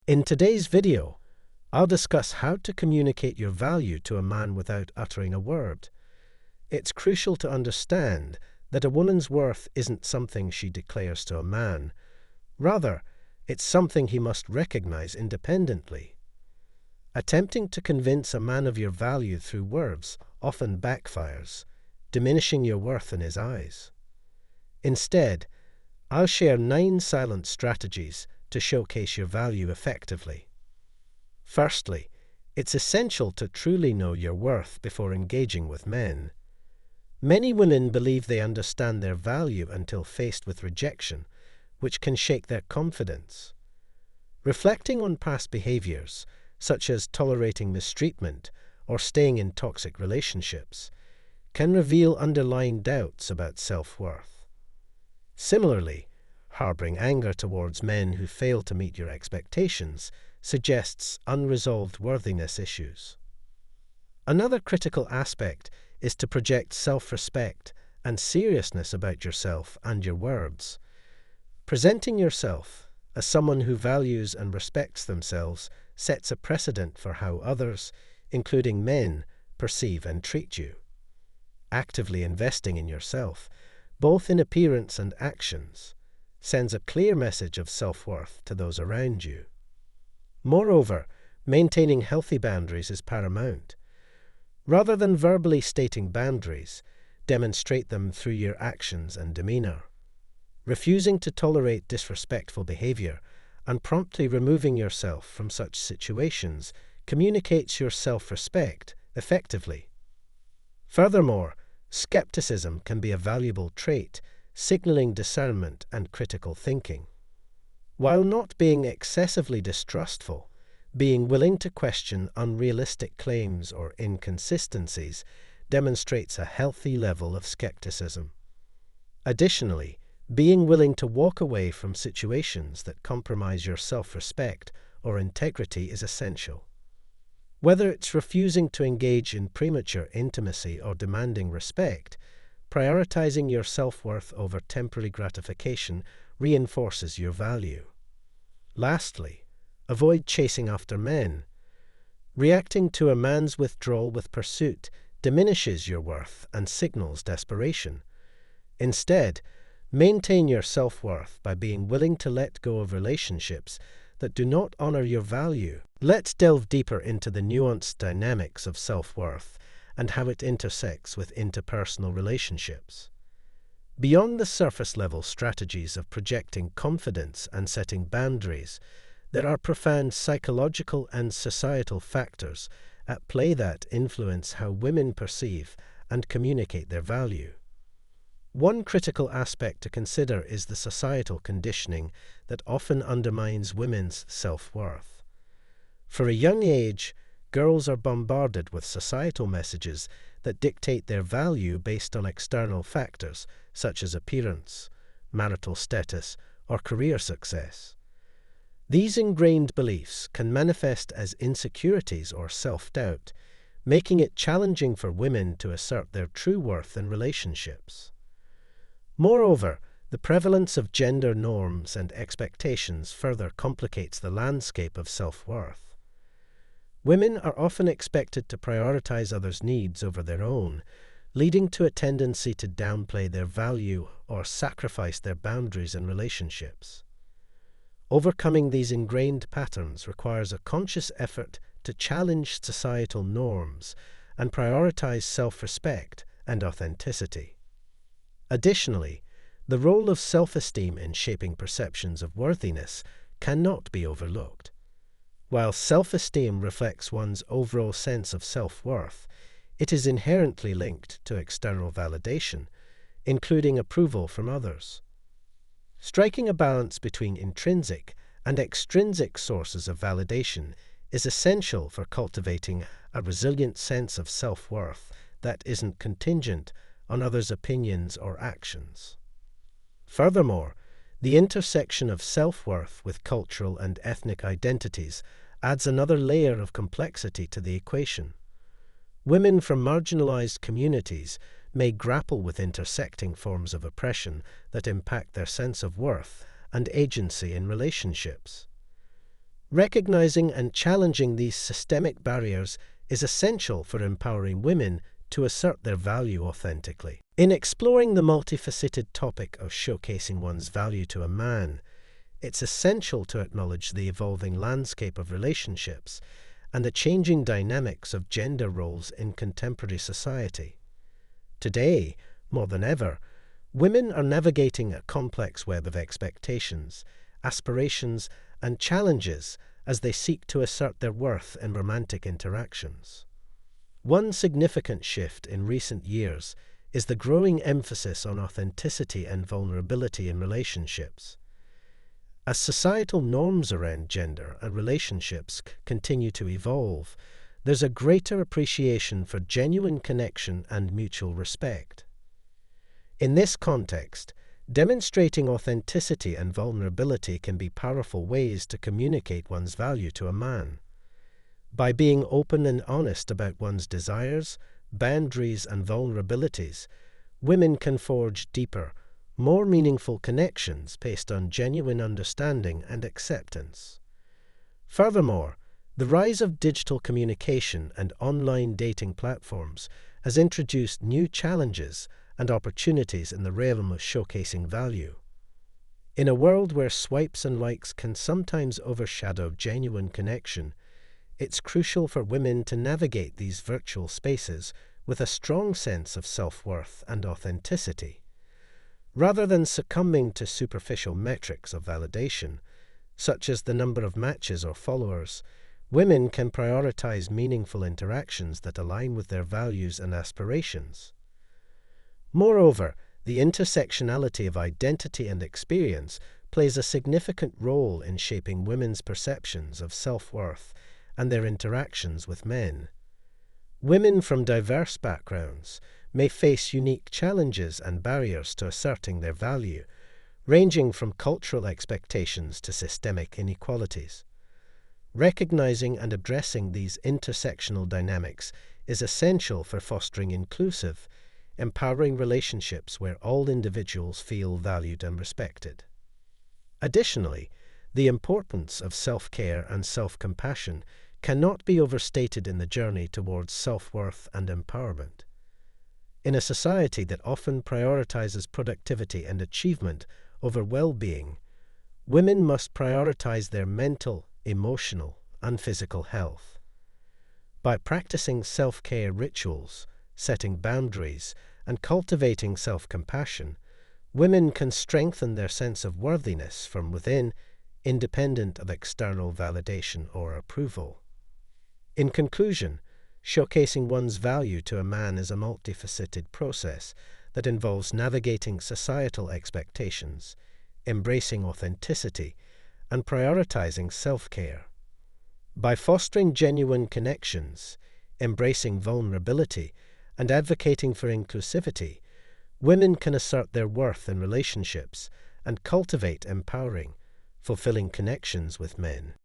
In today's video, I'll discuss how to communicate your value to a man without uttering a word. It's crucial to understand that a woman's worth isn't something she declares to a man. Rather, it's something he must recognize independently. Attempting to convince a man of your value through words often backfires, diminishing your worth in his eyes. Instead, I'll share 9 silent strategies to showcase your value effectively. Firstly, it's essential to truly know your worth before engaging with men. Many women believe they understand their value until faced with rejection, which can shake their confidence. Reflecting on past behaviors, such as tolerating mistreatment or staying in toxic relationships, can reveal underlying doubts about self-worth. Similarly, harboring anger towards men who fail to meet your expectations suggests unresolved worthiness issues. Another critical aspect is to project self-respect and seriousness about yourself and your words. Presenting yourself as someone who values and respects themselves sets a precedent for how others, including men, perceive and treat you. Actively investing in yourself, both in appearance and actions, sends a clear message of self-worth to those around you. Moreover, maintaining healthy boundaries is paramount. Rather than verbally stating boundaries, demonstrate them through your actions and demeanor. Refusing to tolerate disrespectful behavior and promptly removing yourself from such situations communicates your self-respect effectively. Furthermore, skepticism can be a valuable trait, signaling discernment and critical thinking. While not being excessively distrustful, being willing to question unrealistic claims or inconsistencies demonstrates a healthy level of skepticism. Additionally, being willing to walk away from situations that compromise your self-respect or integrity is essential. Whether it's refusing to engage in premature intimacy or demanding respect, prioritizing your self-worth over temporary gratification reinforces your value. Lastly, avoid chasing after men. Reacting to a man's withdrawal with pursuit diminishes your worth and signals desperation. Instead, maintain your self-worth by being willing to let go of relationships that do not honor your value. Let's delve deeper into the nuanced dynamics of self-worth and how it intersects with interpersonal relationships. Beyond the surface-level strategies of projecting confidence and setting boundaries, there are profound psychological and societal factors at play that influence how women perceive and communicate their value. One critical aspect to consider is the societal conditioning that often undermines women's self-worth. For a young age, girls are bombarded with societal messages that dictate their value based on external factors such as appearance, marital status, or career success. These ingrained beliefs can manifest as insecurities or self-doubt, making it challenging for women to assert their true worth in relationships. Moreover, the prevalence of gender norms and expectations further complicates the landscape of self-worth. Women are often expected to prioritize others' needs over their own, leading to a tendency to downplay their value or sacrifice their boundaries in relationships. Overcoming these ingrained patterns requires a conscious effort to challenge societal norms and prioritize self-respect and authenticity. Additionally, the role of self-esteem in shaping perceptions of worthiness cannot be overlooked. While self-esteem reflects one's overall sense of self-worth, it is inherently linked to external validation, including approval from others. Striking a balance between intrinsic and extrinsic sources of validation is essential for cultivating a resilient sense of self-worth that isn't contingent on others' opinions or actions. Furthermore, the intersection of self-worth with cultural and ethnic identities adds another layer of complexity to the equation. Women from marginalized communities may grapple with intersecting forms of oppression that impact their sense of worth and agency in relationships. Recognizing and challenging these systemic barriers is essential for empowering women to assert their value authentically. In exploring the multifaceted topic of showcasing one's value to a man, it's essential to acknowledge the evolving landscape of relationships and the changing dynamics of gender roles in contemporary society. Today, more than ever, women are navigating a complex web of expectations, aspirations, and challenges as they seek to assert their worth in romantic interactions. One significant shift in recent years is the growing emphasis on authenticity and vulnerability in relationships. As societal norms around gender and relationships continue to evolve, there's a greater appreciation for genuine connection and mutual respect. In this context, demonstrating authenticity and vulnerability can be powerful ways to communicate one's value to a man. By being open and honest about one's desires, boundaries, and vulnerabilities, women can forge deeper, more meaningful connections based on genuine understanding and acceptance. Furthermore, the rise of digital communication and online dating platforms has introduced new challenges and opportunities in the realm of showcasing value. In a world where swipes and likes can sometimes overshadow genuine connection, it's crucial for women to navigate these virtual spaces with a strong sense of self-worth and authenticity. Rather than succumbing to superficial metrics of validation, such as the number of matches or followers, women can prioritize meaningful interactions that align with their values and aspirations. Moreover, the intersectionality of identity and experience plays a significant role in shaping women's perceptions of self-worth and their interactions with men. Women from diverse backgrounds may face unique challenges and barriers to asserting their value, ranging from cultural expectations to systemic inequalities. Recognizing and addressing these intersectional dynamics is essential for fostering inclusive, empowering relationships where all individuals feel valued and respected. Additionally, the importance of self-care and self-compassion cannot be overstated in the journey towards self-worth and empowerment. In a society that often prioritizes productivity and achievement over well-being, women must prioritize their mental, emotional, and physical health. By practicing self-care rituals, setting boundaries, and cultivating self-compassion, women can strengthen their sense of worthiness from within, independent of external validation or approval. In conclusion, showcasing one's value to a man is a multifaceted process that involves navigating societal expectations, embracing authenticity, and prioritizing self-care. By fostering genuine connections, embracing vulnerability, and advocating for inclusivity, women can assert their worth in relationships and cultivate empowering, fulfilling connections with men.